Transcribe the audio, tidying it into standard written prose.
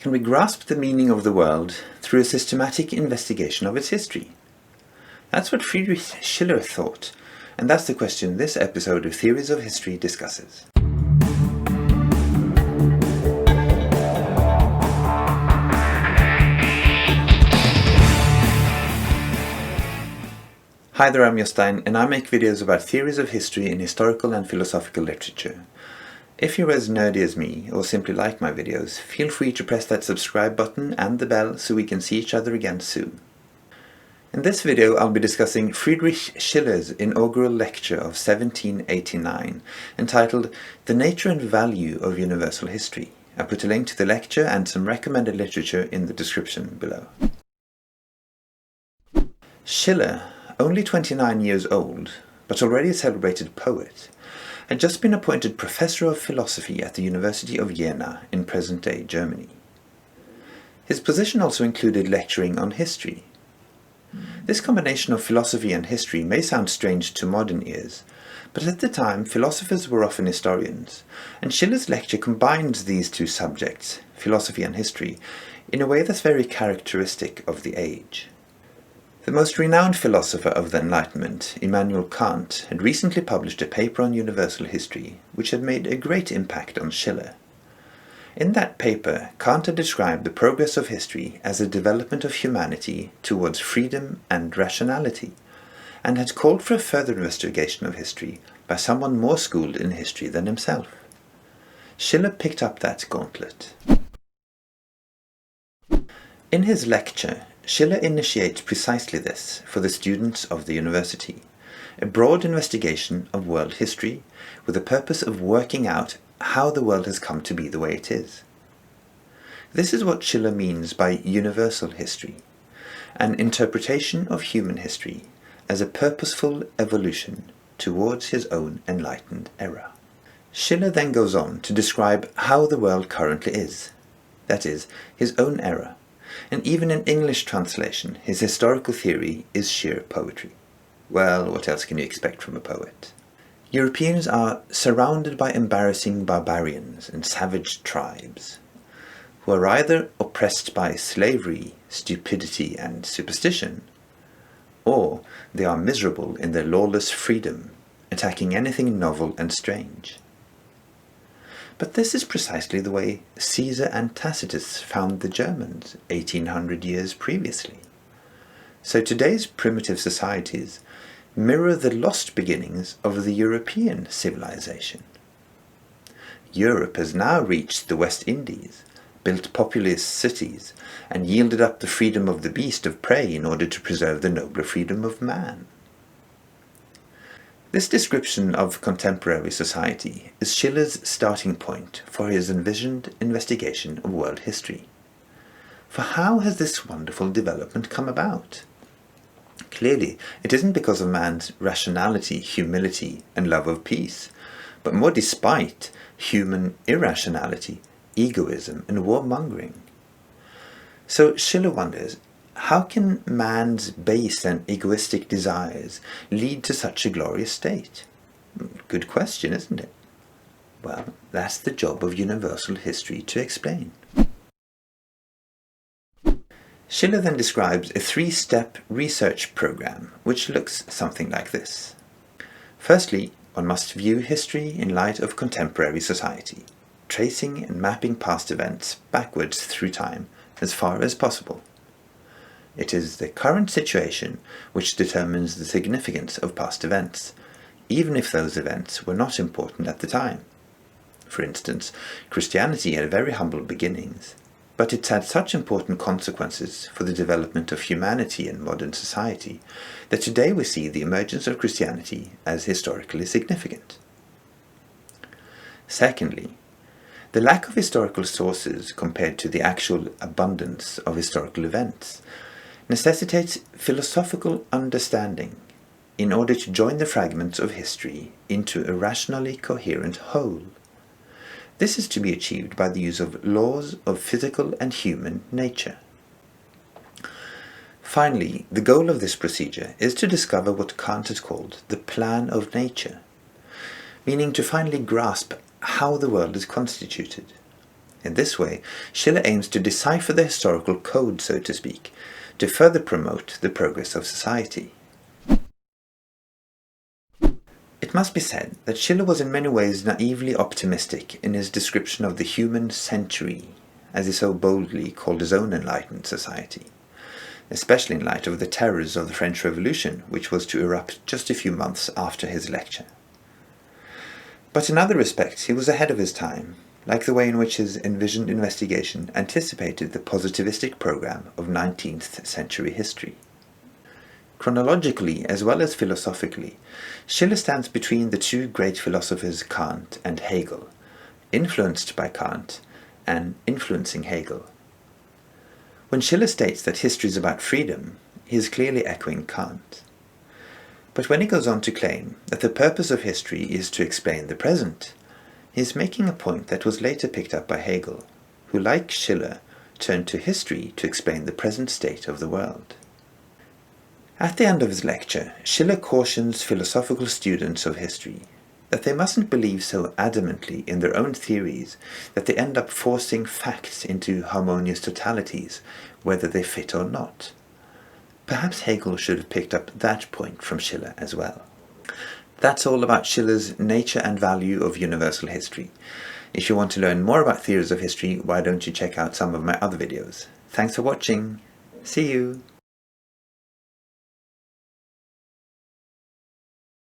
Can we grasp the meaning of the world through a systematic investigation of its history? That's what Friedrich Schiller thought, and that's the question this episode of Theories of History discusses. Hi there, I'm Jostein, and I make videos about theories of history in historical and philosophical literature. If you're as nerdy as me, or simply like my videos, feel free to press that subscribe button and the bell so we can see each other again soon. In this video I'll be discussing Friedrich Schiller's inaugural lecture of 1789, entitled The Nature and Value of Universal History. I'll put a link to the lecture and some recommended literature in the description below. Schiller, only 29 years old, but already a celebrated poet, had just been appointed professor of philosophy at the University of Jena in present-day Germany. His position also included lecturing on history. This combination of philosophy and history may sound strange to modern ears, but at the time philosophers were often historians, and Schiller's lecture combines these two subjects, philosophy and history, in a way that's very characteristic of the age. The most renowned philosopher of the Enlightenment, Immanuel Kant, had recently published a paper on universal history, which had made a great impact on Schiller. In that paper, Kant had described the progress of history as a development of humanity towards freedom and rationality, and had called for a further investigation of history by someone more schooled in history than himself. Schiller picked up that gauntlet. In his lecture, Schiller initiates precisely this for the students of the university, a broad investigation of world history with the purpose of working out how the world has come to be the way it is. This is what Schiller means by universal history, an interpretation of human history as a purposeful evolution towards his own enlightened era. Schiller then goes on to describe how the world currently is, that is, his own era, and even in English translation, his historical theory is sheer poetry. Well, what else can you expect from a poet? Europeans are surrounded by embarrassing barbarians and savage tribes, who are either oppressed by slavery, stupidity, and superstition, or they are miserable in their lawless freedom, attacking anything novel and strange. But this is precisely the way Caesar and Tacitus found the Germans 1800 years previously. So today's primitive societies mirror the lost beginnings of the European civilization. Europe has now reached the West Indies, built populous cities, and yielded up the freedom of the beast of prey in order to preserve the nobler freedom of man. This description of contemporary society is Schiller's starting point for his envisioned investigation of world history. For how has this wonderful development come about? Clearly, it isn't because of man's rationality, humility, and love of peace, but more despite human irrationality, egoism, and warmongering. So Schiller wonders, how can man's base and egoistic desires lead to such a glorious state? Good question, isn't it? Well, that's the job of universal history to explain. Schiller then describes a three-step research program, which looks something like this. Firstly, one must view history in light of contemporary society, tracing and mapping past events backwards through time as far as possible. It is the current situation which determines the significance of past events, even if those events were not important at the time. For instance, Christianity had very humble beginnings, but it had such important consequences for the development of humanity in modern society that today we see the emergence of Christianity as historically significant. Secondly, the lack of historical sources compared to the actual abundance of historical events necessitates philosophical understanding in order to join the fragments of history into a rationally coherent whole. This is to be achieved by the use of laws of physical and human nature. Finally, the goal of this procedure is to discover what Kant has called the plan of nature, meaning to finally grasp how the world is constituted. In this way, Schiller aims to decipher the historical code, so to speak, to further promote the progress of society. It must be said that Schiller was in many ways naively optimistic in his description of the human century, as he so boldly called his own enlightened society, especially in light of the terrors of the French Revolution, which was to erupt just a few months after his lecture. But in other respects he was ahead of his time, like the way in which his envisioned investigation anticipated the positivistic program of 19th century history. Chronologically as well as philosophically, Schiller stands between the two great philosophers Kant and Hegel, influenced by Kant and influencing Hegel. When Schiller states that history is about freedom, he is clearly echoing Kant. But when he goes on to claim that the purpose of history is to explain the present, he is making a point that was later picked up by Hegel, who, like Schiller, turned to history to explain the present state of the world. At the end of his lecture, Schiller cautions philosophical students of history that they mustn't believe so adamantly in their own theories that they end up forcing facts into harmonious totalities, whether they fit or not. Perhaps Hegel should have picked up that point from Schiller as well. That's all about Schiller's nature and value of universal history. If you want to learn more about theories of history, why don't you check out some of my other videos. Thanks for watching. See you!